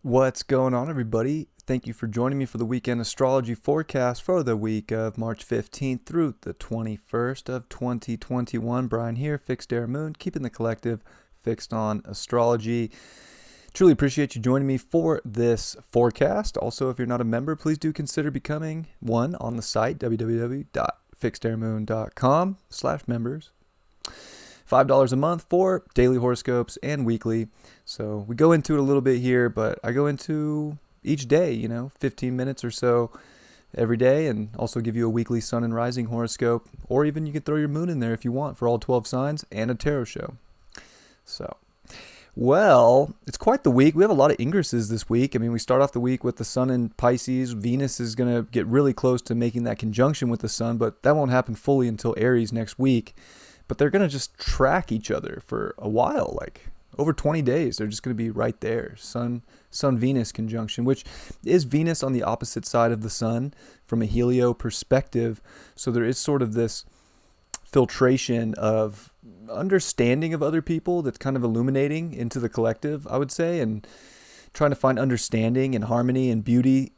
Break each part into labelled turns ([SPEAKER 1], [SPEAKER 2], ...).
[SPEAKER 1] What's going on, everybody? Thank you for joining me for the weekend astrology forecast for the week of March 15th through the 21st of 2021. Brian here, Fixed Air Moon, keeping the collective fixed on astrology. Truly appreciate you joining me for this forecast. Also, if you're not a member, please do consider becoming one on the site, www.fixedairmoon.com/members. $5 a month for daily horoscopes and weekly. So we go into it a little bit here, but I go into each day, 15 minutes or so every day, and also give you a weekly sun and rising horoscope, or even you can throw your moon in there if you want for all 12 signs, and a tarot show. So, well, it's quite the week. We have a lot of ingresses this week. I mean, we start off the week with the sun in Pisces. Venus is going to get really close to making that conjunction with the sun, but that won't happen fully until Aries next week. But they're going to just track each other for a while, like over 20 days. They're just going to be right there. Sun-Venus conjunction, which is Venus on the opposite side of the sun from a helio perspective. So there is sort of this filtration of understanding of other people that's kind of illuminating into the collective, I would say, and trying to find understanding and harmony and beauty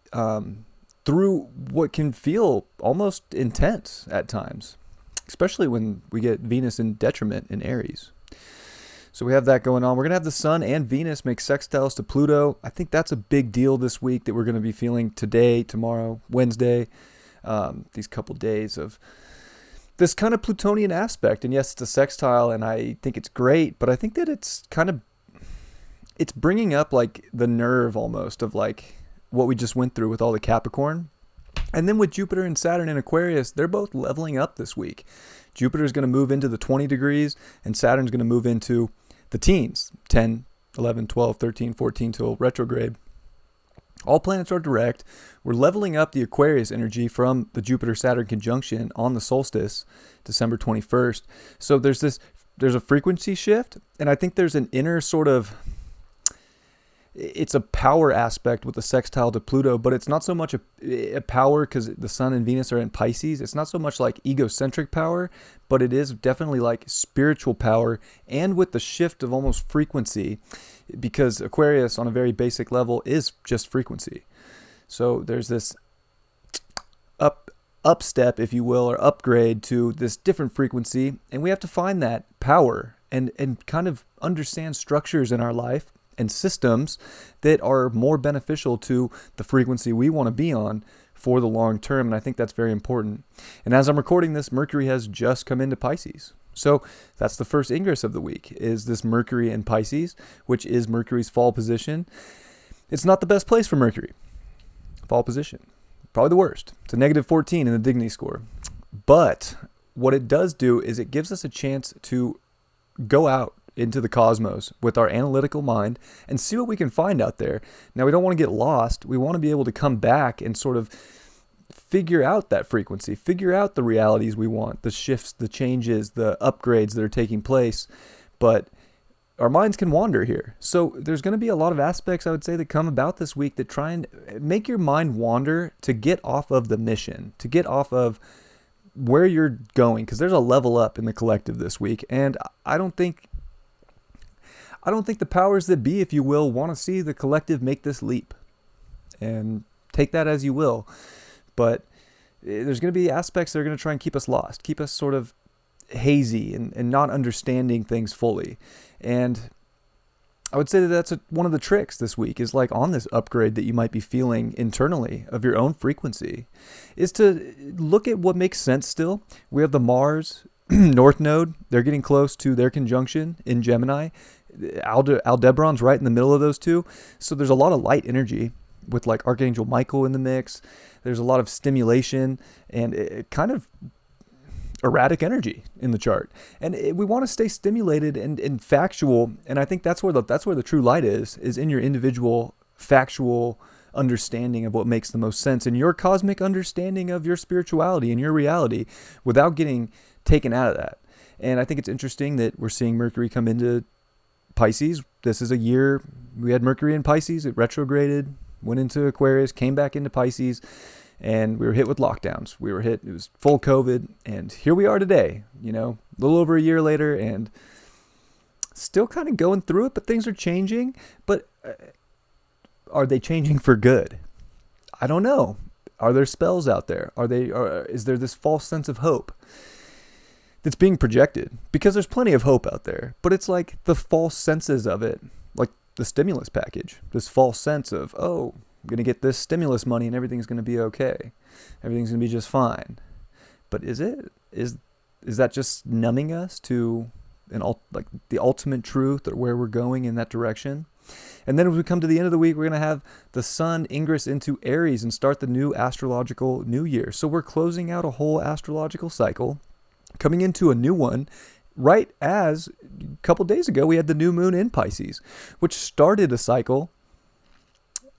[SPEAKER 1] through what can feel almost intense at times, especially when we get Venus in detriment in Aries. So we have that going on. We're going to have the sun and Venus make sextiles to Pluto. I think that's a big deal this week that we're going to be feeling today, tomorrow, Wednesday, these couple days of this kind of Plutonian aspect. And yes, it's a sextile, and I think it's great, but I think that it's bringing up like the nerve almost of like what we just went through with all the Capricorn. And then with Jupiter and Saturn in Aquarius, they're both leveling up this week. Jupiter's going to move into the 20 degrees, and Saturn's going to move into the teens, 10, 11, 12, 13, 14 till retrograde. All planets are direct. We're leveling up the Aquarius energy from the Jupiter-Saturn conjunction on the solstice, December 21st. So there's a frequency shift, and I think there's an inner sort of, it's a power aspect with the sextile to Pluto, but it's not so much a power because the sun and Venus are in Pisces. It's not so much like egocentric power, but it is definitely like spiritual power, and with the shift of almost frequency, because Aquarius on a very basic level is just frequency. So there's this up step, if you will, or upgrade to this different frequency, and we have to find that power and kind of understand structures in our life and systems that are more beneficial to the frequency we want to be on for the long term. And I think that's very important. And as I'm recording this, Mercury has just come into Pisces. So that's the first ingress of the week, is this Mercury in Pisces, which is Mercury's fall position. It's not the best place for Mercury. Fall position. Probably the worst. It's a negative 14 in the dignity score. But what it does do is it gives us a chance to go out into the cosmos with our analytical mind and see what we can find out there. Now, we don't want to get lost. We want to be able to come back and sort of figure out that frequency, figure out the realities we want, the shifts, the changes, the upgrades that are taking place. But our minds can wander here. So there's going to be a lot of aspects, I would say, that come about this week that try and make your mind wander to get off of the mission, to get off of where you're going, because there's a level up in the collective this week. And I don't think the powers that be, if you will, want to see the collective make this leap. And take that as you will. But there's going to be aspects that are going to try and keep us lost, keep us sort of hazy and not understanding things fully. And I would say that that's one of the tricks this week, is like on this upgrade that you might be feeling internally of your own frequency, is to look at what makes sense still. We have the Mars North Node. They're getting close to their conjunction in Gemini. Aldebaran's right in the middle of those two. So there's a lot of light energy with like Archangel Michael in the mix. There's a lot of stimulation and kind of erratic energy in the chart. And we want to stay stimulated and factual. And I think that's where the true light is in your individual factual understanding of what makes the most sense, and your cosmic understanding of your spirituality and your reality without getting taken out of that. And I think it's interesting that we're seeing Mercury come into Pisces. This is a year we had Mercury in Pisces. It retrograded, went into Aquarius, came back into Pisces. and we were hit with lockdowns. It was full COVID, and here we are today, a little over a year later, and still kind of going through it, but things are changing. But are they changing for good? I don't know. Are there spells out there? Is there this false sense of hope that's being projected? Because there's plenty of hope out there, but it's like the false senses of it, like the stimulus package, this false sense of, oh, I'm going to get this stimulus money and everything's going to be okay. Everything's going to be just fine. But is it? Is that just numbing us to like the ultimate truth or where we're going in that direction? And then as we come to the end of the week, we're going to have the sun ingress into Aries and start the new astrological new year. So we're closing out a whole astrological cycle, coming into a new one, right as a couple days ago we had the new moon in Pisces, which started a cycle,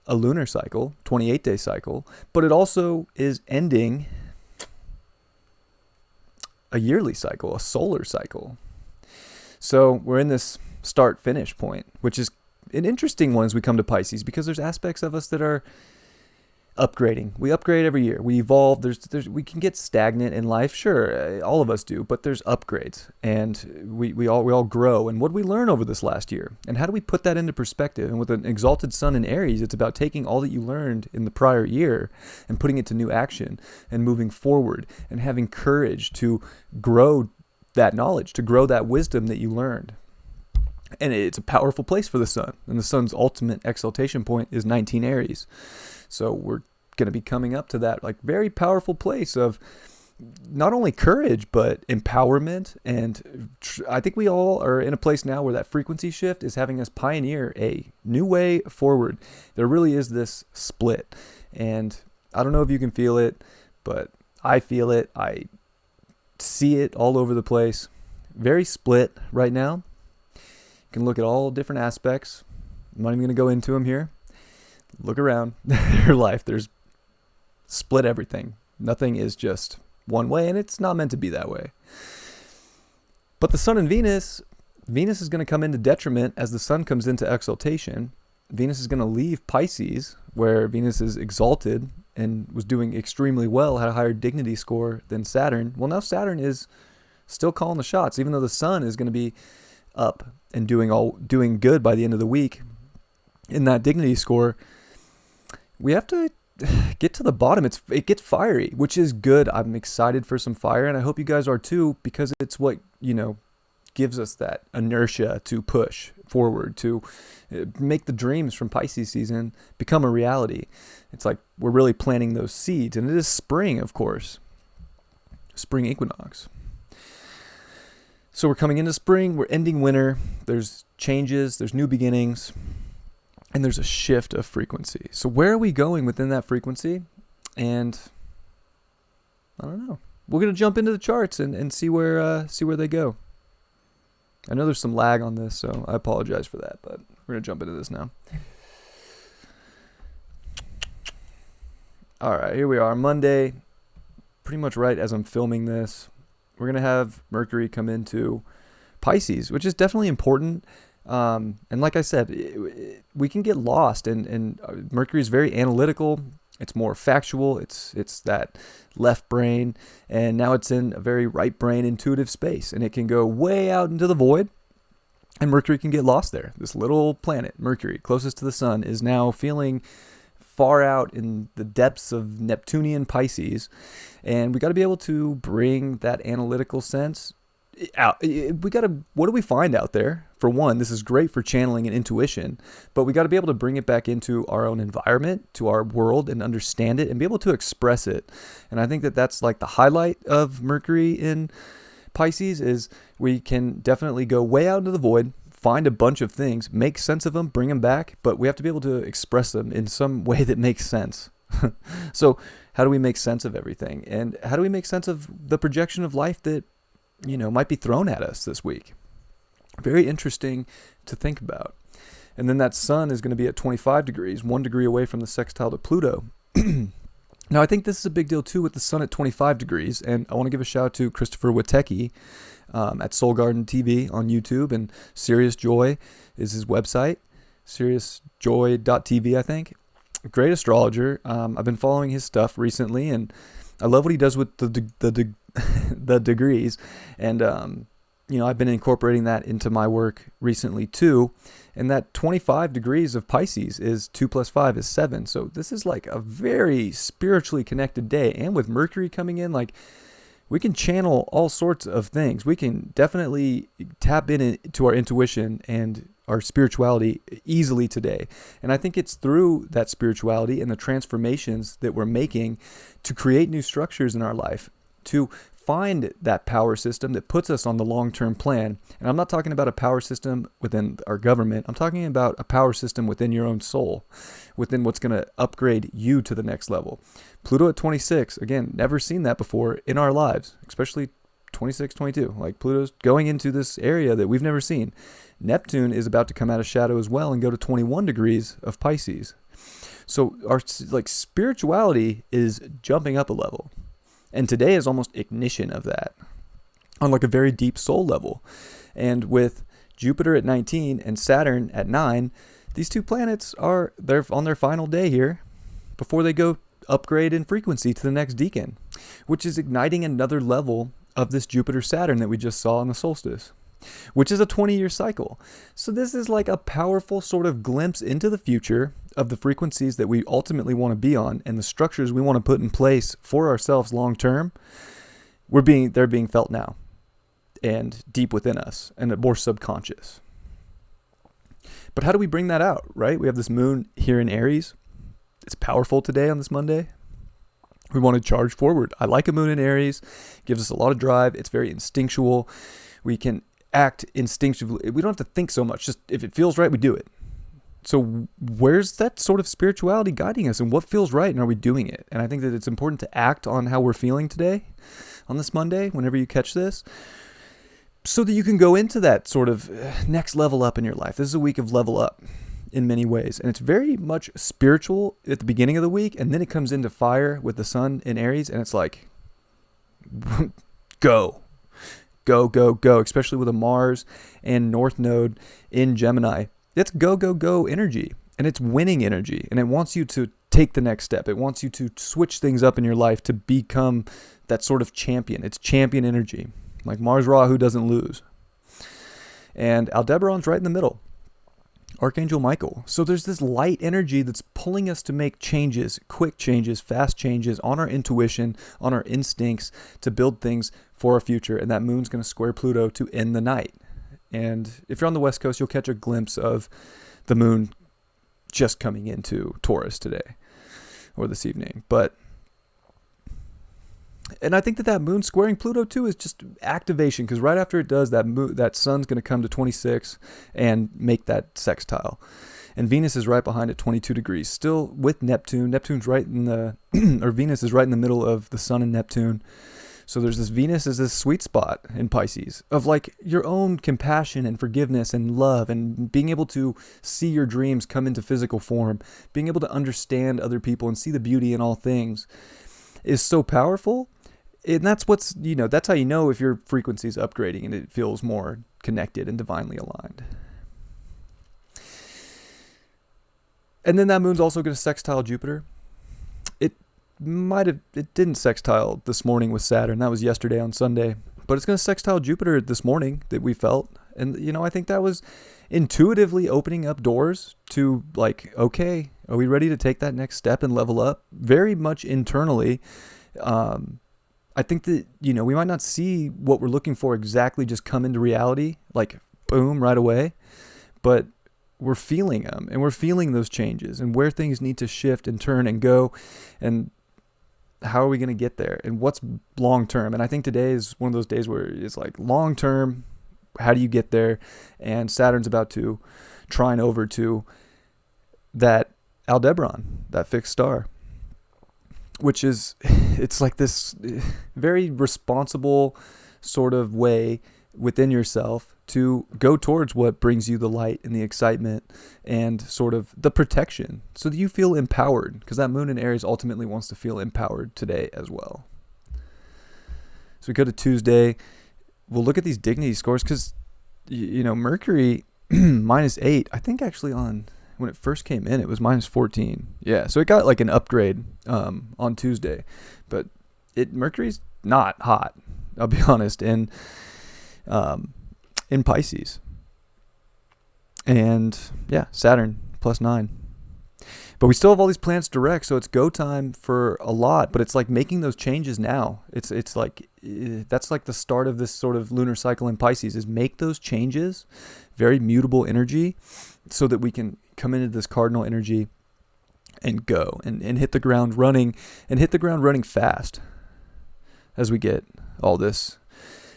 [SPEAKER 1] a lunar cycle, 28-day cycle, but it also is ending a yearly cycle, a solar cycle. So we're in this start-finish point, which is an interesting one as we come to Pisces, because there's aspects of us that are upgrading. We upgrade every year. We evolve. We can get stagnant in life. Sure, all of us do, but there's upgrades, and we all grow. And what did we learn over this last year? And how do we put that into perspective? And with an exalted sun in Aries, it's about taking all that you learned in the prior year and putting it to new action and moving forward and having courage to grow that knowledge, to grow that wisdom that you learned. And it's a powerful place for the sun. And the sun's ultimate exaltation point is 19 Aries. So we're going to be coming up to that like very powerful place of not only courage, but empowerment. And I think we all are in a place now where that frequency shift is having us pioneer a new way forward. There really is this split. And I don't know if you can feel it, but I feel it. I see it all over the place. Very split right now. You can look at all different aspects. I'm not even going to go into them here. Look around your life. There's split everything. Nothing is just one way, and it's not meant to be that way. But the sun and Venus is going to come into detriment as the sun comes into exaltation. Venus is going to leave Pisces, where Venus is exalted and was doing extremely well, had a higher dignity score than Saturn. Well, now Saturn is still calling the shots, even though the sun is going to be up and doing good by the end of the week in that dignity score. We have to get to the bottom. It gets fiery, which is good. I'm excited for some fire, and I hope you guys are too, because it's what, gives us that inertia to push forward, to make the dreams from Pisces season become a reality. It's like we're really planting those seeds, and it is spring, of course. Spring equinox. So we're coming into spring, we're ending winter, there's changes, there's new beginnings, and there's a shift of frequency. So where are we going within that frequency? And I don't know. We're going to jump into the charts and see where they go. I know there's some lag on this, so I apologize for that, but we're going to jump into this now. All right, here we are, Monday, pretty much right as I'm filming this. We're going to have Mercury come into Pisces, which is definitely important. And like I said, we can get lost, and Mercury is very analytical. It's more factual. It's that left brain, and now it's in a very right brain intuitive space, and it can go way out into the void, and Mercury can get lost there. This little planet, Mercury, closest to the sun, is now feeling far out in the depths of Neptunian Pisces, and we got to be able to bring that analytical sense out. What do we find out there? For one, this is great for channeling and intuition, but we got to be able to bring it back into our own environment, to our world, and understand it and be able to express it. And I think that that's like the highlight of Mercury in Pisces, is we can definitely go way out into the void, find a bunch of things, make sense of them, bring them back, but we have to be able to express them in some way that makes sense. So how do we make sense of everything? And how do we make sense of the projection of life that, might be thrown at us this week? Very interesting to think about. And then that sun is going to be at 25 degrees, 1 degree away from the sextile to Pluto. Now, I think this is a big deal, too, with the sun at 25 degrees. And I want to give a shout out to Christopher Witecki at Soul Garden TV on YouTube. And Serious Joy is his website, seriousjoy.tv, I think. Great astrologer. I've been following his stuff recently, and I love what he does with the degrees. And I've been incorporating that into my work recently too. And that 25 degrees of Pisces is 2 plus 5 is 7. So this is like a very spiritually connected day. And with Mercury coming in, like, we can channel all sorts of things. We can definitely tap into our intuition and our spirituality easily today. And I think it's through that spirituality and the transformations that we're making to create new structures in our life, to find that power system that puts us on the long-term plan. And I'm not talking about a power system within our government. I'm talking about a power system within your own soul, within what's going to upgrade you to the next level. Pluto at 26, again, never seen that before in our lives, especially 26, 22. Like, Pluto's going into this area that we've never seen. Neptune is about to come out of shadow as well and go to 21 degrees of Pisces. So our spirituality is jumping up a level. And today is almost ignition of that on like a very deep soul level. And with Jupiter at 19 and Saturn at 9, these two planets they're on their final day here before they go upgrade in frequency to the next decan, which is igniting another level of this Jupiter-Saturn that we just saw in the solstice, which is a 20-year cycle. So this is like a powerful sort of glimpse into the future of the frequencies that we ultimately want to be on and the structures we want to put in place for ourselves long term. They're being felt now and deep within us and more subconscious. But how do we bring that out, right? We have this moon here in Aries. It's powerful today on this Monday. We want to charge forward. I like a moon in Aries. It gives us a lot of drive. It's very instinctual. We can act instinctively. We don't have to think so much. Just if it feels right, we do it. So where's that sort of spirituality guiding us, and what feels right, and are we doing it? And I think that it's important to act on how we're feeling today on this Monday, whenever you catch this, so that you can go into that sort of next level up in your life. This is a week of level up in many ways. And it's very much spiritual at the beginning of the week, and then it comes into fire with the sun in Aries, and it's like, go, especially with a Mars and North Node in Gemini. It's go energy, and it's winning energy, and it wants you to take the next step. It wants you to switch things up in your life to become that sort of champion. It's champion energy, like Mars Rahu doesn't lose. And Aldebaran's right in the middle, Archangel Michael. So there's this light energy that's pulling us to make changes, quick changes, fast changes on our intuition, on our instincts to build things for our future. And that moon's going to square Pluto to end the night. And if you're on the West Coast, you'll catch a glimpse of the moon just coming into Taurus today or this evening. And I think that moon squaring Pluto too is just activation, because right after it does, that sun's going to come to 26 and make that sextile. And Venus is right behind at 22 degrees, still with Neptune. Neptune's right in or Venus is right in the middle of the sun and Neptune. So there's Venus is this sweet spot in Pisces of like your own compassion and forgiveness and love, and being able to see your dreams come into physical form, being able to understand other people and see the beauty in all things is so powerful. And that's that's how you know if your frequency is upgrading and it feels more connected and divinely aligned. And then that moon's also going to sextile Jupiter. It didn't sextile this morning with Saturn. That was yesterday on Sunday. But it's going to sextile Jupiter this morning that we felt. And, I think that was intuitively opening up doors to like, okay, are we ready to take that next step and level up? Very much internally. I think that, we might not see what we're looking for exactly just come into reality, like boom, right away. But we're feeling them, and we're feeling those changes and where things need to shift and turn and go. And how are we going to get there, and what's long term? And I think today is one of those days where it's like long term, how do you get there? And Saturn's about to trine over to that Aldebaran, that fixed star, which is, it's like this very responsible sort of way within yourself to go towards what brings you the light and the excitement and sort of the protection, so that you feel empowered, because that moon in Aries ultimately wants to feel empowered today as well. So we go to Tuesday. We'll look at these dignity scores, because, Mercury -8, I think actually on when it first came in, it was -14. Yeah, so it got like an upgrade on Tuesday, but Mercury's not hot, I'll be honest, in Pisces. And yeah, Saturn +9. But we still have all these planets direct, so it's go time for a lot. But it's like making those changes now. It's like that's like the start of this sort of lunar cycle in Pisces, is make those changes, very mutable energy, so that we can come into this cardinal energy and go and hit the ground running, and hit the ground running fast as we get all this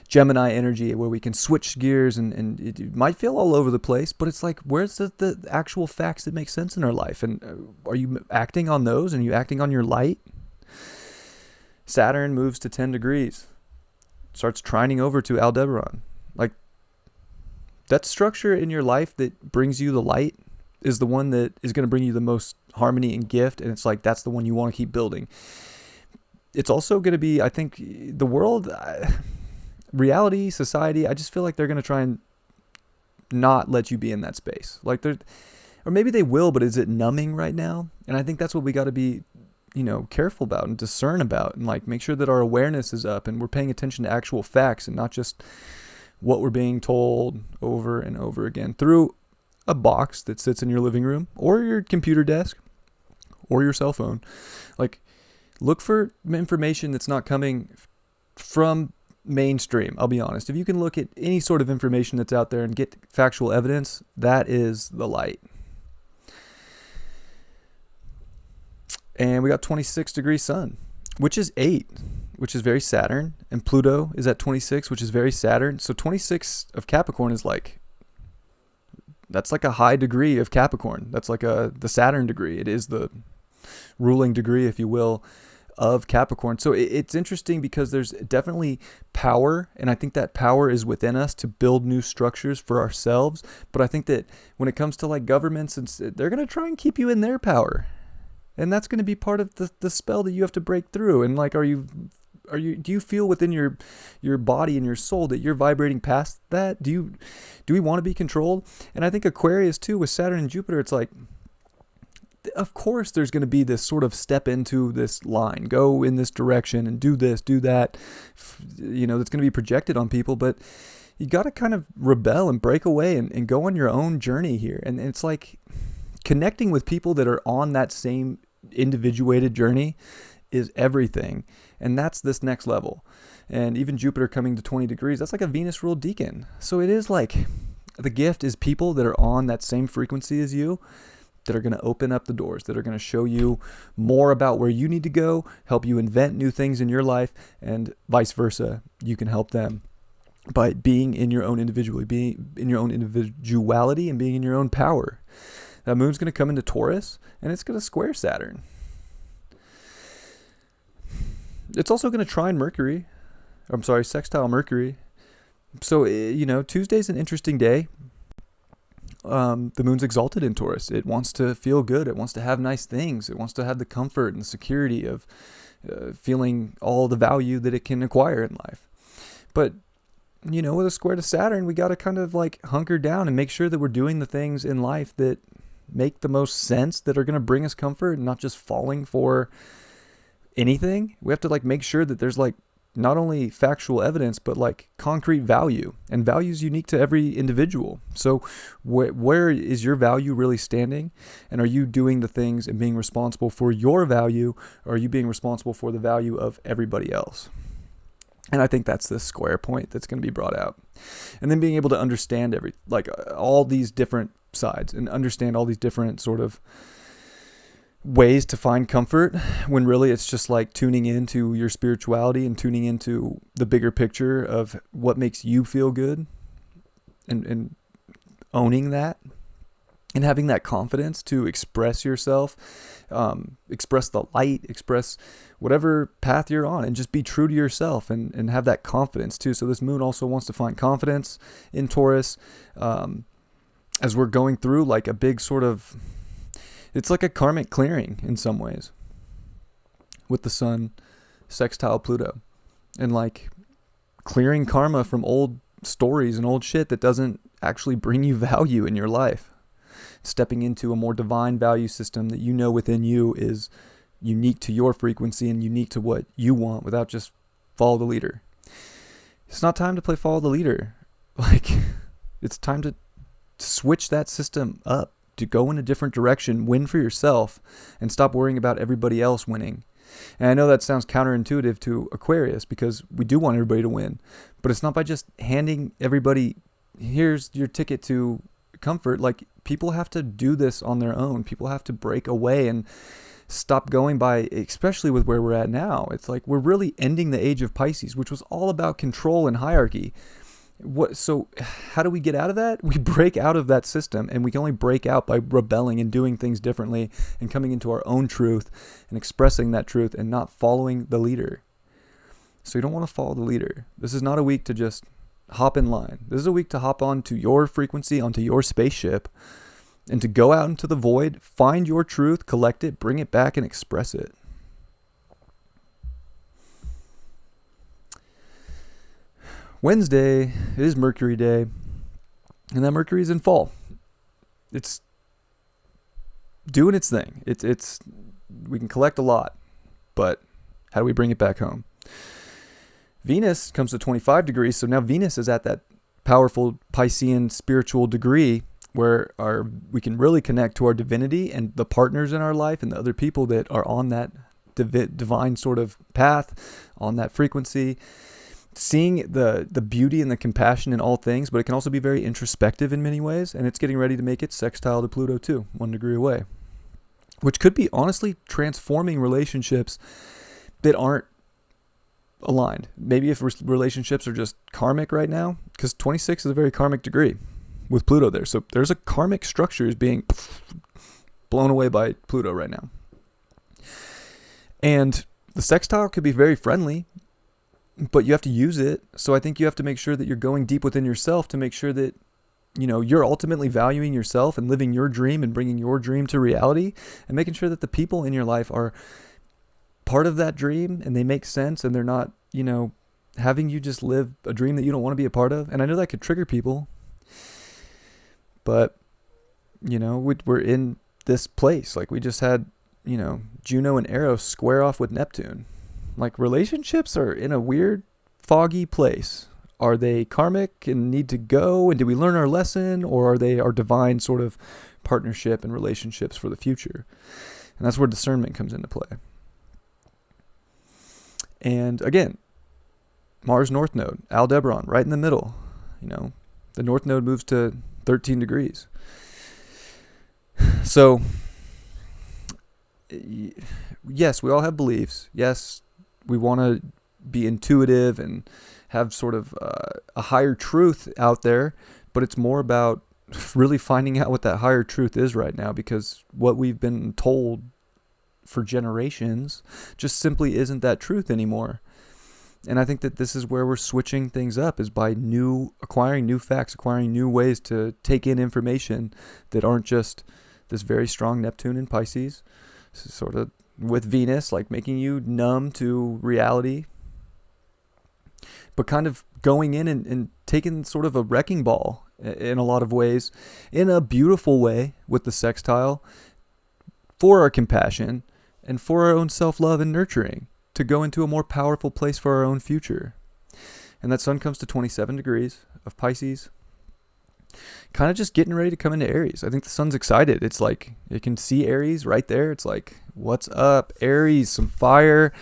[SPEAKER 1] Gemini energy where we can switch gears, and it might feel all over the place, but it's like, where's the actual facts that make sense in our life? And are you acting on those? And are you acting on your light? Saturn moves to 10 degrees, starts trining over to Aldebaran. Like, that structure in your life that brings you the light is the one that is going to bring you the most harmony and gift. And it's like, that's the one you want to keep building. It's also going to be, I think, the world... reality, society, I just feel like they're going to try and not let you be in that space. Like, or maybe they will, but is it numbing right now? And I think that's what we got to be, careful about and discern about, and like make sure that our awareness is up and we're paying attention to actual facts and not just what we're being told over and over again through a box that sits in your living room or your computer desk or your cell phone. Like, look for information that's not coming from mainstream. I'll be honest. If you can look at any sort of information that's out there and get factual evidence, that is the light. And we got 26 degree sun, which is 8, which is very Saturn. And Pluto is at 26, which is very Saturn. So 26 of Capricorn is like, that's like a high degree of Capricorn. That's like the Saturn degree. It is the ruling degree, if you will, of Capricorn. So it's interesting because there's definitely power, and I think that power is within us to build new structures for ourselves. But I think that when it comes to like governments, they're going to try and keep you in their power, and that's going to be part of the spell that you have to break through. And like, do you feel within your body and your soul that you're vibrating past that? Do we want to be controlled? And I think Aquarius too, with Saturn and Jupiter, it's like, of course there's going to be this sort of step into this line, go in this direction and do this, do that, that's going to be projected on people. But you got to kind of rebel and break away and go on your own journey here. And it's like connecting with people that are on that same individuated journey is everything. And that's this next level. And even Jupiter coming to 20 degrees, that's like a Venus ruled decan. So it is like, the gift is people that are on that same frequency as you, that are going to open up the doors, that are going to show you more about where you need to go, help you invent new things in your life, and vice versa. You can help them by being in your own individuality, being in your own individuality and being in your own power. That moon's going to come into Taurus, and it's going to square Saturn. It's also going to trine Mercury. Sextile Mercury. So, Tuesday's an interesting day. The moon's exalted in Taurus. It wants to feel good. It wants to have nice things. It wants to have the comfort and the security of feeling all the value that it can acquire in life. But, with a square to Saturn, we got to kind of like hunker down and make sure that we're doing the things in life that make the most sense, that are going to bring us comfort, and not just falling for anything. We have to like make sure that there's like not only factual evidence, but like concrete value, and value is unique to every individual. So where is your value really standing? And are you doing the things and being responsible for your value? Or are you being responsible for the value of everybody else? And I think that's the square point that's going to be brought out. And then being able to understand all these different sides, and understand all these different sort of ways to find comfort, when really it's just like tuning into your spirituality and tuning into the bigger picture of what makes you feel good, and owning that, and having that confidence to express yourself, express the light, express whatever path you're on, and just be true to yourself, and have that confidence too. So this moon also wants to find confidence in Taurus, as we're going through like a big sort of, it's like a karmic clearing in some ways, with the sun sextile Pluto, and like clearing karma from old stories and old shit that doesn't actually bring you value in your life. stepping into a more divine value system that you know within you is unique to your frequency and unique to what you want, without just follow the leader. It's not time to play follow the leader. Like, it's time to switch that system up, to go in a different direction, win for yourself, and stop worrying about everybody else winning. And I know that sounds counterintuitive to Aquarius, because we do want everybody to win, but it's not by just handing everybody, here's your ticket to comfort. Like, people have to do this on their own. People have to break away and stop going by, especially with where we're at now. It's like we're really ending the age of Pisces, which was all about control and hierarchy. So how do we get out of that? We break out of that system, and we can only break out by rebelling and doing things differently and coming into our own truth and expressing that truth and not following the leader. So you don't want to follow the leader. This is not a week to just hop in line. This is a week to hop onto your frequency, onto your spaceship, and to go out into the void, find your truth, collect it, bring it back, and express it. Wednesday, it is Mercury Day, and that Mercury is in fall. It's doing its thing. It's we can collect a lot, but how do we bring it back home? Venus comes to 25 degrees, so now Venus is at that powerful Piscean spiritual degree where we can really connect to our divinity and the partners in our life and the other people that are on that divine sort of path, on that frequency. Seeing the beauty and the compassion in all things, but it can also be very introspective in many ways, and it's getting ready to make its sextile to Pluto too, 1 degree away, which could be honestly transforming relationships that aren't aligned. Maybe if relationships are just karmic right now, because 26 is a very karmic degree with Pluto there, so there's a karmic structure is being blown away by Pluto right now, and the sextile could be very friendly, but you have to use it. So I think you have to make sure that you're going deep within yourself to make sure that, you're ultimately valuing yourself and living your dream and bringing your dream to reality, and making sure that the people in your life are part of that dream and they make sense, and they're not, having you just live a dream that you don't want to be a part of. And I know that could trigger people, but, we're in this place. Like, we just had, Juno and Eros square off with Neptune. Like, relationships are in a weird, foggy place. Are they karmic and need to go? And did we learn our lesson? Or are they our divine sort of partnership and relationships for the future? And that's where discernment comes into play. And again, Mars North Node, Aldebaran, right in the middle. The North Node moves to 13 degrees. So, yes, we all have beliefs. Yes, we want to be intuitive and have sort of a higher truth out there, but it's more about really finding out what that higher truth is right now, because what we've been told for generations just simply isn't that truth anymore. And I think that this is where we're switching things up, is by acquiring new facts, acquiring new ways to take in information that aren't just this very strong Neptune in Pisces, sort of with Venus, like making you numb to reality, but kind of going in and taking sort of a wrecking ball in a lot of ways, in a beautiful way with the sextile, for our compassion and for our own self-love and nurturing, to go into a more powerful place for our own future. And that sun comes to 27 degrees of Pisces, kind of just getting ready to come into Aries. I think the sun's excited. It's like, it can see Aries right there. It's like, what's up, Aries? Some fire,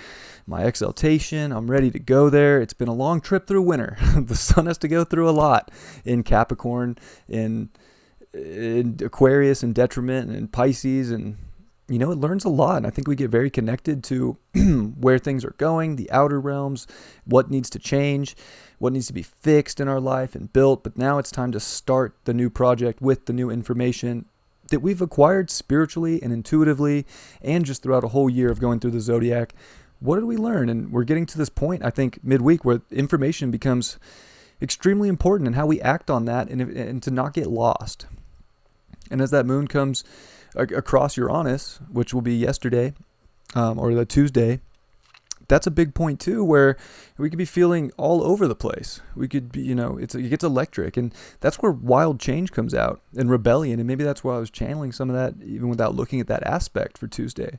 [SPEAKER 1] my exaltation. I'm ready to go there. It's been a long trip through winter. The sun has to go through a lot in Capricorn, in Aquarius, and detriment, and Pisces, and it learns a lot. And I think we get very connected to where things are going, the outer realms, what needs to change, what needs to be fixed in our life and built. But now it's time to start the new project with the new information that we've acquired spiritually and intuitively, and just throughout a whole year of going through the zodiac. What did we learn? And we're getting to this point, I think, midweek, where information becomes extremely important, and how we act on that, and to not get lost. And as that moon comes across Uranus, which will be yesterday, or the Tuesday, that's a big point too, where we could be feeling all over the place. We could be, it gets electric, and that's where wild change comes out and rebellion. And maybe that's why I was channeling some of that even without looking at that aspect for Tuesday.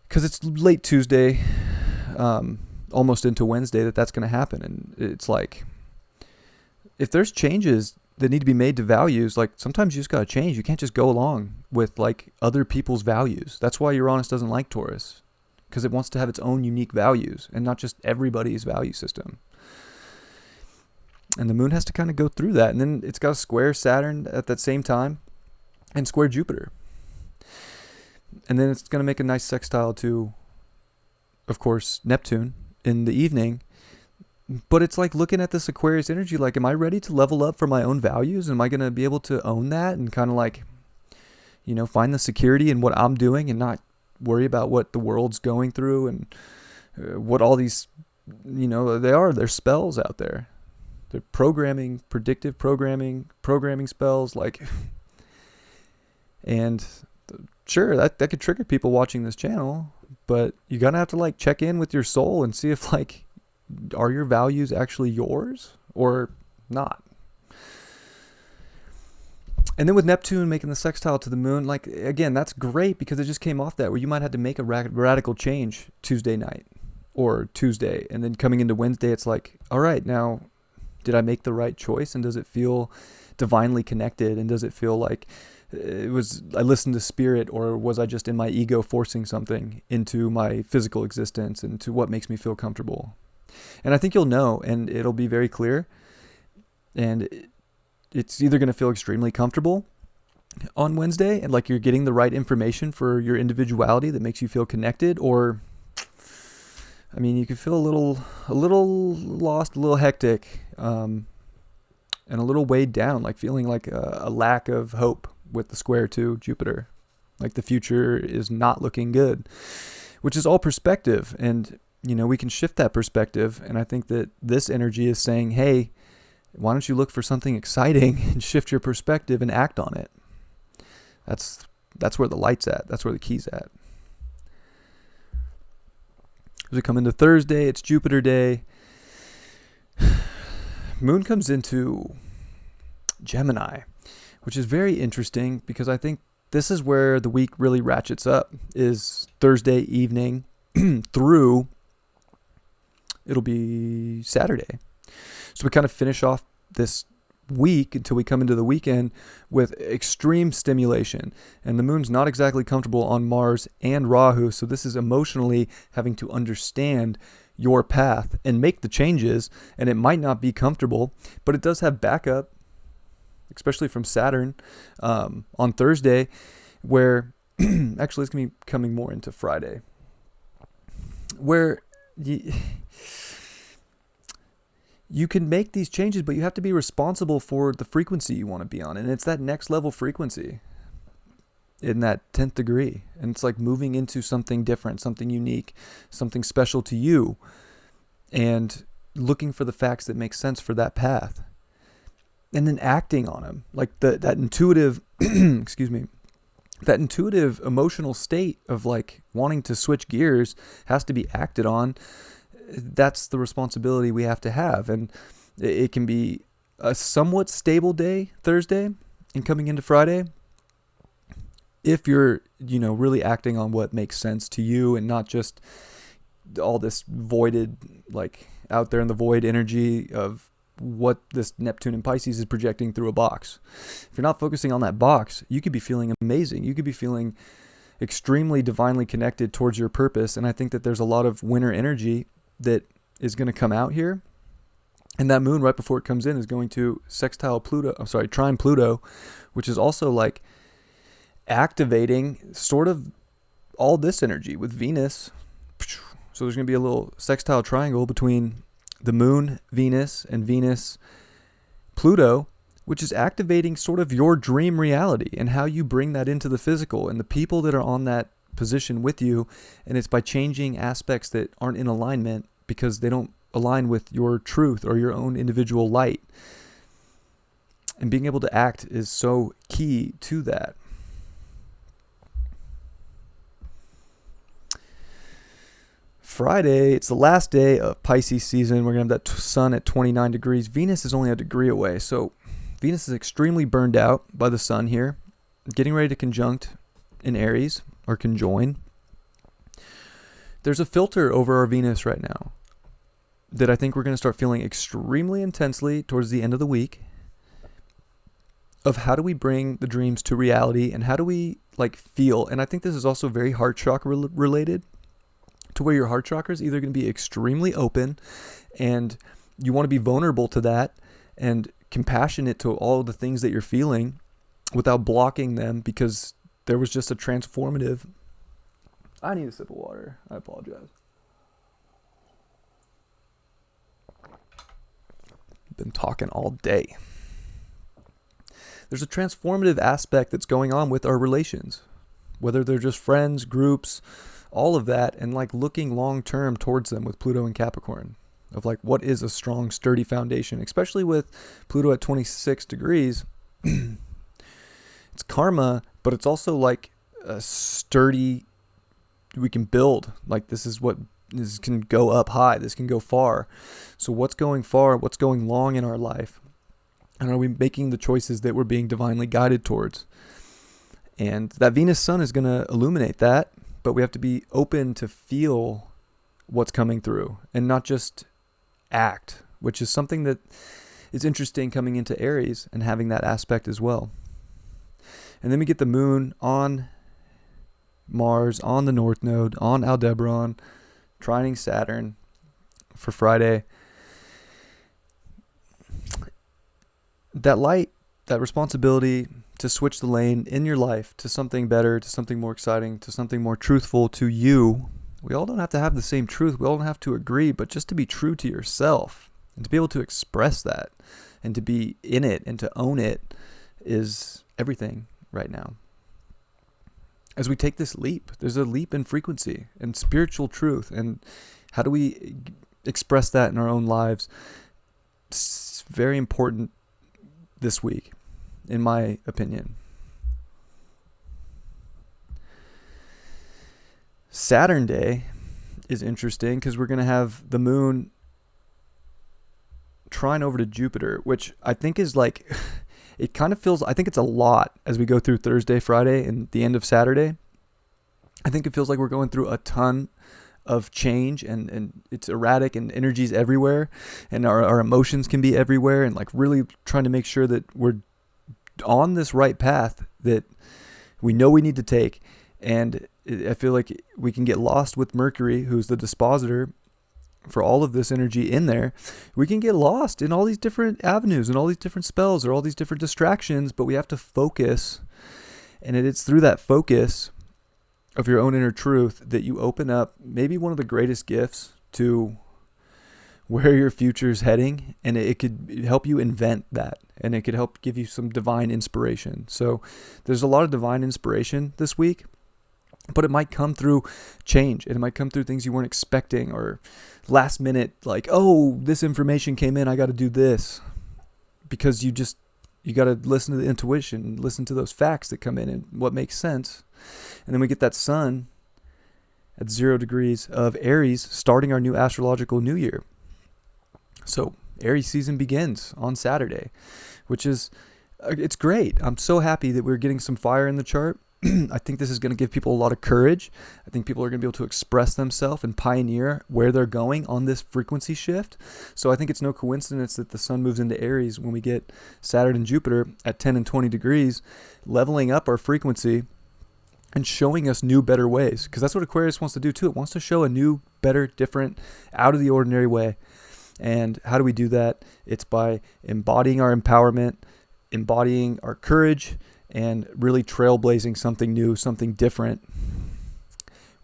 [SPEAKER 1] Because it's late Tuesday, almost into Wednesday that's going to happen. And it's like, if there's changes that need to be made to values, like sometimes you just got to change. You can't just go along with like other people's values. That's why Uranus doesn't like Taurus, because it wants to have its own unique values and not just everybody's value system. And the moon has to kind of go through that. And then it's got to square Saturn at that same time and square Jupiter. And then it's going to make a nice sextile to, of course, Neptune in the evening. But it's like looking at this Aquarius energy, like, am I ready to level up for my own values? Am I going to be able to own that and kind of like, find the security in what I'm doing and not worry about what the world's going through and what all these, they're spells out there. They're programming, predictive programming spells, like, and sure, that could trigger people watching this channel, but you're going to have to like check in with your soul and see if like, are your values actually yours or not? And then with Neptune making the sextile to the moon, like, again, that's great because it just came off that where you might have to make a radical change Tuesday night or Tuesday. And then coming into Wednesday, it's like, all right, now, did I make the right choice? And does it feel divinely connected? And does it feel like I listened to spirit, or was I just in my ego forcing something into my physical existence and to what makes me feel comfortable? And I think you'll know, and it'll be very clear. And it's either going to feel extremely comfortable on Wednesday, and like you're getting the right information for your individuality that makes you feel connected, or, I mean, you could feel a little lost, a little hectic, and a little weighed down, like feeling like a lack of hope with the square to Jupiter. Like the future is not looking good, which is all perspective. And we can shift that perspective. And I think that this energy is saying, hey, why don't you look for something exciting and shift your perspective and act on it? That's where the light's at. That's where the key's at. As we come into Thursday, it's Jupiter day. Moon comes into Gemini, which is very interesting because I think this is where the week really ratchets up, is Thursday evening through, it'll be Saturday. So we kind of finish off this week until we come into the weekend with extreme stimulation. And the moon's not exactly comfortable on Mars and Rahu. So this is emotionally having to understand your path and make the changes. And it might not be comfortable, but it does have backup, especially from Saturn on Thursday, where actually it's going to be coming more into Friday, where you can make these changes, but you have to be responsible for the frequency you want to be on. And it's that next level frequency in that 10th degree. And it's like moving into something different, something unique, something special to you, and looking for the facts that make sense for that path. And then acting on them, like that intuitive, that intuitive emotional state of like wanting to switch gears has to be acted on. That's the responsibility we have to have. And it can be a somewhat stable day, Thursday, and coming into Friday, if you're, really acting on what makes sense to you and not just all this voided, like out there in the void energy of what this Neptune and Pisces is projecting through a box. If you're not focusing on that box, you could be feeling amazing. You could be feeling extremely divinely connected towards your purpose. And I think that there's a lot of winter energy that is going to come out here. And that moon right before it comes in is going to trine Pluto, which is also like activating sort of all this energy with Venus. So there's going to be a little sextile triangle between the moon, Venus, and Venus, Pluto, which is activating sort of your dream reality and how you bring that into the physical and the people that are on that position with you. And it's by changing aspects that aren't in alignment because they don't align with your truth or your own individual light. And being able to act is so key to that. Friday, it's the last day of Pisces season. We're going to have that sun at 29 degrees. Venus is only a degree away. So Venus is extremely burned out by the sun here, getting ready to conjunct in Aries or conjoin. There's a filter over our Venus right now that I think we're going to start feeling extremely intensely towards the end of the week, of how do we bring the dreams to reality and how do we feel. And I think this is also very heart chakra related, to where your heart chakra is either going to be extremely open and you want to be vulnerable to that and compassionate to all the things that you're feeling without blocking them, because there was just a transformative... I need a sip of water. I apologize. Been talking all day. There's a transformative aspect that's going on with our relations, whether they're just friends, groups, all of that, and looking long term towards them with Pluto and Capricorn, of what is a strong, sturdy foundation, especially with Pluto at 26 degrees. It's karma, but it's also a sturdy, we can build. This can go up high, this can go far. So what's going far, what's going long in our life? And are we making the choices that we're being divinely guided towards? And that Venus sun is going to illuminate that, but we have to be open to feel what's coming through and not just act, which is something that is interesting coming into Aries and having that aspect as well. And then we get the moon on Mars, on the North Node, on Aldebaran, trining Saturn for Friday. That light, that responsibility to switch the lane in your life to something better, to something more exciting, to something more truthful to you. We all don't have to have the same truth. We all don't have to agree, but just to be true to yourself and to be able to express that and to be in it and to own it is everything right now. As we take this leap, there's a leap in frequency and spiritual truth. And how do we express that in our own lives? It's very important this week, in my opinion. Saturn Day is interesting because we're going to have the moon trine over to Jupiter, which I think is it kind of feels, I think it's a lot as we go through Thursday, Friday, and the end of Saturday. I think it feels like we're going through a ton of change and it's erratic and energy's everywhere and our emotions can be everywhere, and really trying to make sure that we're on this right path that we know we need to take. And I feel like we can get lost with Mercury, who's the dispositor for all of this energy in there. We can get lost in all these different avenues and all these different spells or all these different distractions, but we have to focus. And it's through that focus of your own inner truth that you open up maybe one of the greatest gifts to where your future is heading, and it could help you invent that, and it could help give you some divine inspiration. So there's a lot of divine inspiration this week, but it might come through change, and it might come through things you weren't expecting, or last minute, oh, this information came in, I got to do this, because you got to listen to the intuition, listen to those facts that come in and what makes sense. And then we get that sun at 0 degrees of Aries starting our new astrological new year. So Aries season begins on Saturday, which is, it's great. I'm so happy that we're getting some fire in the chart. I think this is going to give people a lot of courage. I think people are going to be able to express themselves and pioneer where they're going on this frequency shift. So I think it's no coincidence that the sun moves into Aries when we get Saturn and Jupiter at 10 and 20 degrees, leveling up our frequency and showing us new, better ways. Because that's what Aquarius wants to do too. It wants to show a new, better, different, out of the ordinary way. And how do we do that? It's by embodying our empowerment, embodying our courage, and really trailblazing something new, something different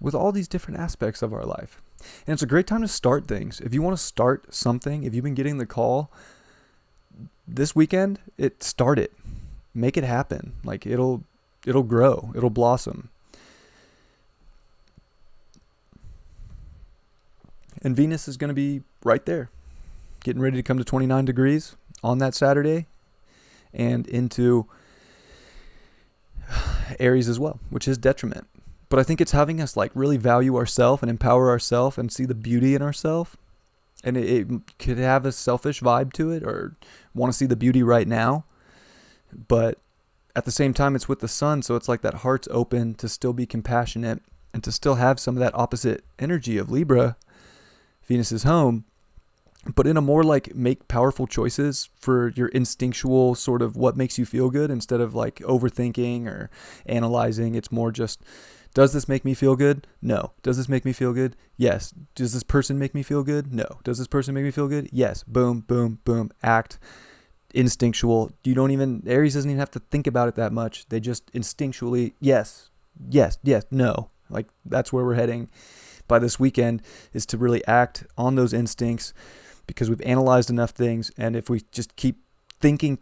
[SPEAKER 1] with all these different aspects of our life. And it's a great time to start things. If you want to start something, if you've been getting the call this weekend, start it. Make it happen. It'll grow. It'll blossom. And Venus is going to be right there, getting ready to come to 29 degrees on that Saturday and into Aries as well, which is detriment. But I think it's having us like really value ourselves and empower ourselves and see the beauty in ourselves. And it could have a selfish vibe to it, or want to see the beauty right now. But at the same time, it's with the sun. So it's like that heart's open to still be compassionate and to still have some of that opposite energy of Libra, Venus's home, but in a more like make powerful choices for your instinctual sort of what makes you feel good, instead of like overthinking or analyzing. It's more just, does this make me feel good? No. Does this make me feel good? Yes. Does this person make me feel good? No. Does this person make me feel good? Yes. Boom, boom, boom. Act. Instinctual. Aries doesn't even have to think about it that much. They just instinctually, yes, yes, yes, no. Like that's where we're heading by this weekend, is to really act on those instincts, because we've analyzed enough things. And if we just keep thinking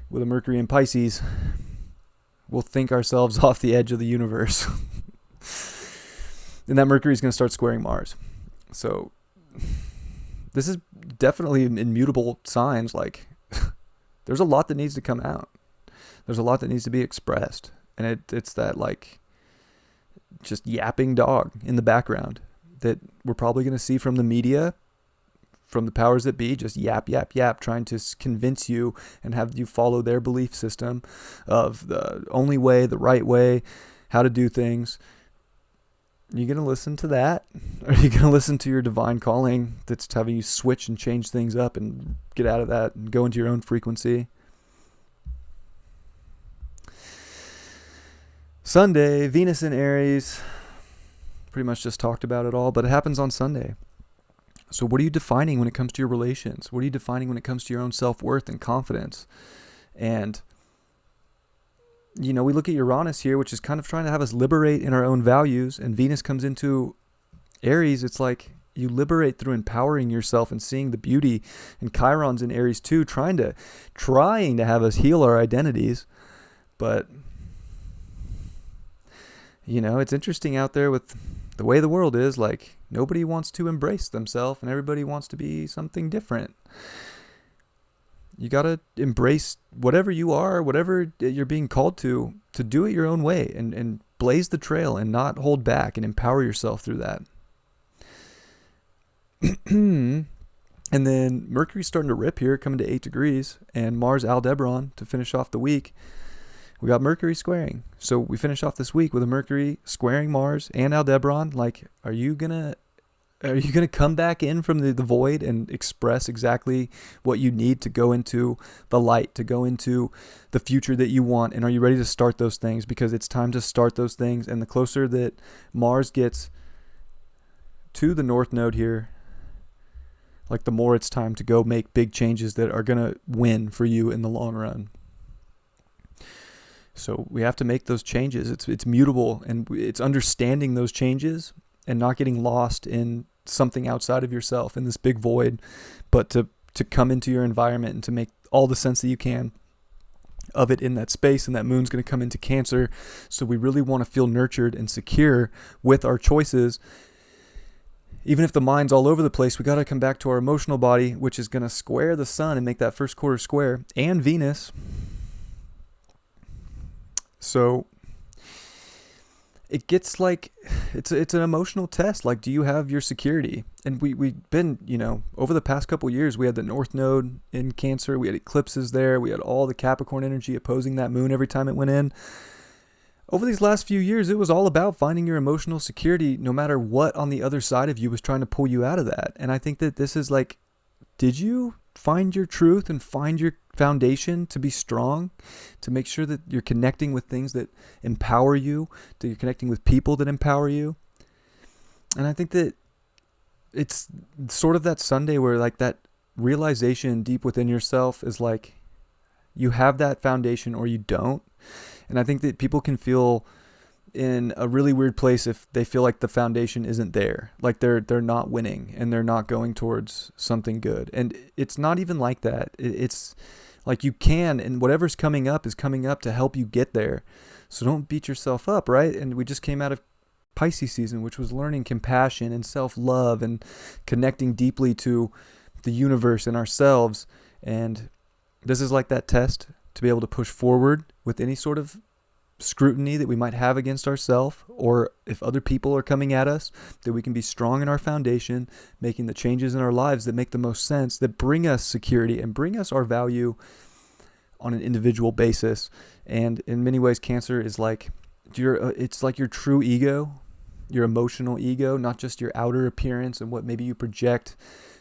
[SPEAKER 1] with a Mercury in Pisces, we'll think ourselves off the edge of the universe. And that Mercury is going to start squaring Mars. So this is definitely immutable signs. Like there's a lot that needs to come out. There's a lot that needs to be expressed. And it's that like just yapping dog in the background that we're probably going to see from the media, from the powers that be, just yap, yap, yap, trying to convince you and have you follow their belief system of the only way, the right way, how to do things. Are you going to listen to that? Are you going to listen to your divine calling that's having you switch and change things up and get out of that and go into your own frequency? Sunday, Venus in Aries. Pretty much just talked about it all, but it happens on Sunday. So what are you defining when it comes to your relations? What are you defining when it comes to your own self-worth and confidence? And, you know, we look at Uranus here, which is kind of trying to have us liberate in our own values. And Venus comes into Aries. It's like you liberate through empowering yourself and seeing the beauty. And Chiron's in Aries too, trying to have us heal our identities. But, you know, it's interesting out there with the way the world is. Like, nobody wants to embrace themselves and everybody wants to be something different. You got to embrace whatever you are, whatever you're being called to do it your own way and blaze the trail and not hold back and empower yourself through that. And then Mercury's starting to rip here, coming to 8 degrees, and Mars Aldebaran to finish off the week. We got Mercury squaring. So we finish off this week with a Mercury squaring Mars and Aldebaran. Like, are you gonna come back in from the void and express exactly what you need to go into the light, to go into the future that you want? And are you ready to start those things? Because it's time to start those things. And the closer that Mars gets to the North Node here, like the more it's time to go make big changes that are going to win for you in the long run. So we have to make those changes. It's mutable, and it's understanding those changes and not getting lost in something outside of yourself in this big void, but to come into your environment and to make all the sense that you can of it in that space. And that moon's going to come into Cancer. So we really want to feel nurtured and secure with our choices. Even if the mind's all over the place, we got to come back to our emotional body, which is going to square the sun and make that first quarter square, and Venus. So it gets like, it's an emotional test. Like, do you have your security? And we've been, you know, over the past couple of years, we had the North Node in Cancer. We had eclipses there. We had all the Capricorn energy opposing that moon every time it went in. Over these last few years, it was all about finding your emotional security, no matter what on the other side of you was trying to pull you out of that. And I think that this is like, did you find your truth and find your foundation to be strong, to make sure that you're connecting with things that empower you, that you're connecting with people that empower you? And I think that it's sort of that Sunday where like that realization deep within yourself is like, you have that foundation or you don't. And I think that people can feel in a really weird place if they feel like the foundation isn't there, like they're not winning and they're not going towards something good. And it's not even like that. It's like you can, and whatever's coming up is coming up to help you get there. So don't beat yourself up, right? And we just came out of Pisces season, which was learning compassion and self-love and connecting deeply to the universe and ourselves. And this is like that test to be able to push forward with any sort of scrutiny that we might have against ourselves, or if other people are coming at us, that we can be strong in our foundation, making the changes in our lives that make the most sense, that bring us security and bring us our value on an individual basis. And in many ways, Cancer is like it's like your true ego, your emotional ego, not just your outer appearance and what maybe you project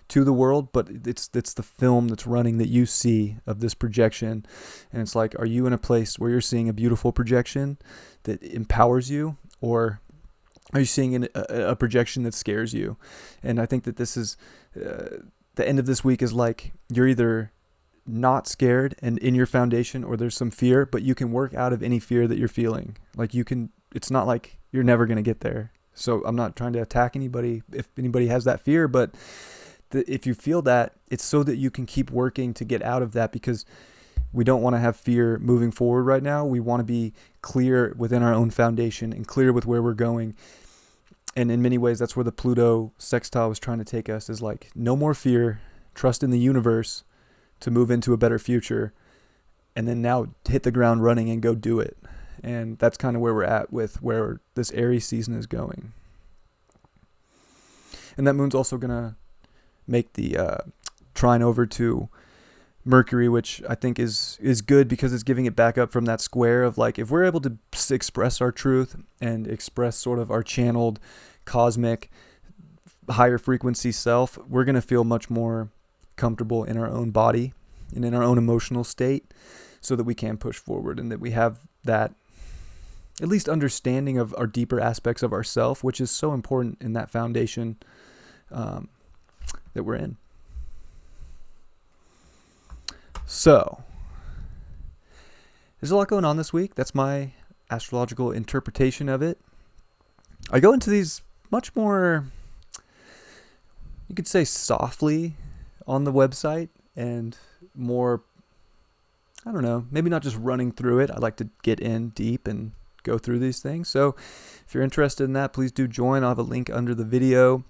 [SPEAKER 1] to the world, but it's the film that's running that you see of this projection. And it's like, are you in a place where you're seeing a beautiful projection that empowers you, or are you seeing a projection that scares you? And I think that this is the end of this week is like, you're either not scared and in your foundation, or there's some fear, but you can work out of any fear that you're feeling. Like it's not like you're never going to get there. So I'm not trying to attack anybody if anybody has that fear, but if you feel that, it's so that you can keep working to get out of that, because we don't want to have fear moving forward right now. We want to be clear within our own foundation and clear with where we're going. And in many ways, that's where the Pluto sextile was trying to take us, is like, no more fear, trust in the universe to move into a better future, and then now hit the ground running and go do it. And that's kind of where we're at with where this Aries season is going. And that moon's also going to make the trine over to Mercury, which I think is good, because it's giving it back up from that square of like, if we're able to express our truth and express sort of our channeled cosmic higher frequency self, we're going to feel much more comfortable in our own body and in our own emotional state, so that we can push forward, and that we have that at least understanding of our deeper aspects of ourself, which is so important in that foundation that we're in. So there's a lot going on this week. That's my astrological interpretation of it. I go into these much more, you could say, softly on the website, and more, I don't know, maybe not just running through it. I like to get in deep and go through these things. So if you're interested in that, please do join. I'll have a link under the video.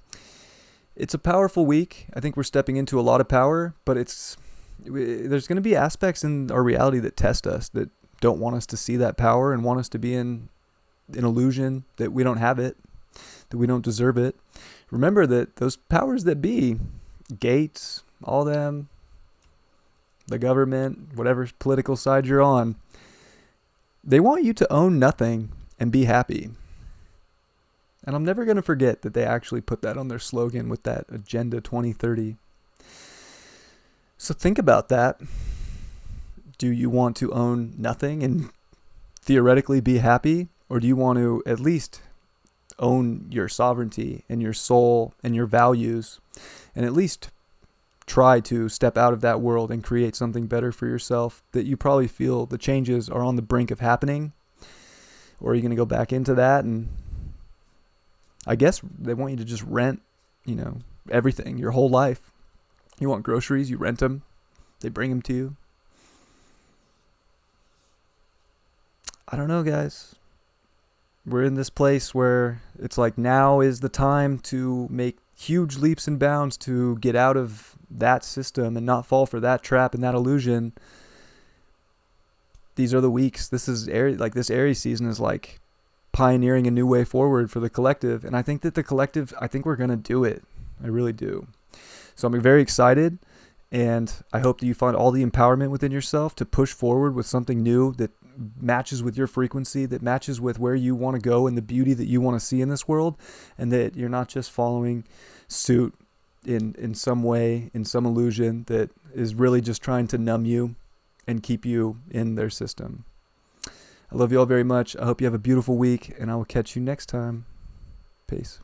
[SPEAKER 1] It's a powerful week. I think we're stepping into a lot of power, but there's going to be aspects in our reality that test us, that don't want us to see that power and want us to be in an illusion that we don't have it, that we don't deserve it. Remember that those powers that be, Gates, all them, the government, whatever political side you're on, they want you to own nothing and be happy. And I'm never going to forget that they actually put that on their slogan with that Agenda 2030. So think about that. Do you want to own nothing and theoretically be happy? Or do you want to at least own your sovereignty and your soul and your values, and at least try to step out of that world and create something better for yourself that you probably feel the changes are on the brink of happening? Or are you going to go back into that? And I guess they want you to just rent, everything, your whole life. You want groceries, you rent them. They bring them to you. I don't know, guys. We're in this place where it's like, now is the time to make huge leaps and bounds to get out of that system and not fall for that trap and that illusion. These are the weeks. This Aries season is like pioneering a new way forward for the collective. And I think that we're going to do it. I really do. So I'm very excited. And I hope that you find all the empowerment within yourself to push forward with something new that matches with your frequency, that matches with where you want to go and the beauty that you want to see in this world. And that you're not just following suit in some way, in some illusion that is really just trying to numb you and keep you in their system. I love you all very much. I hope you have a beautiful week, and I will catch you next time. Peace.